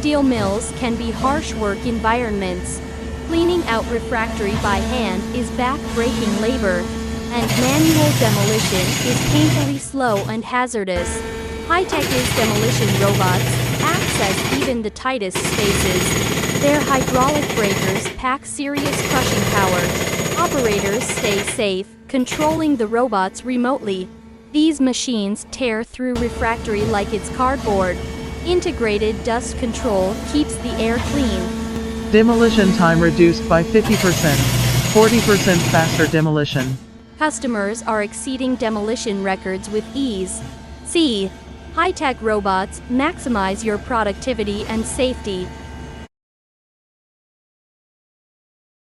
Steel mills can be harsh work environments. Cleaning out refractory by hand is back-breaking labor, and manual demolition is painfully slow and hazardous. Hitech's demolition robots access even the tightest spaces. Their hydraulic breakers pack serious crushing power. Operators stay safe, controlling the robots remotely. These machines tear through refractory like it's cardboard. Integrated dust control keeps the air clean. Demolition time reduced by 50%. 40% faster demolition. Customers are exceeding demolition records with ease. See, Hitech robots maximize your productivity and safety.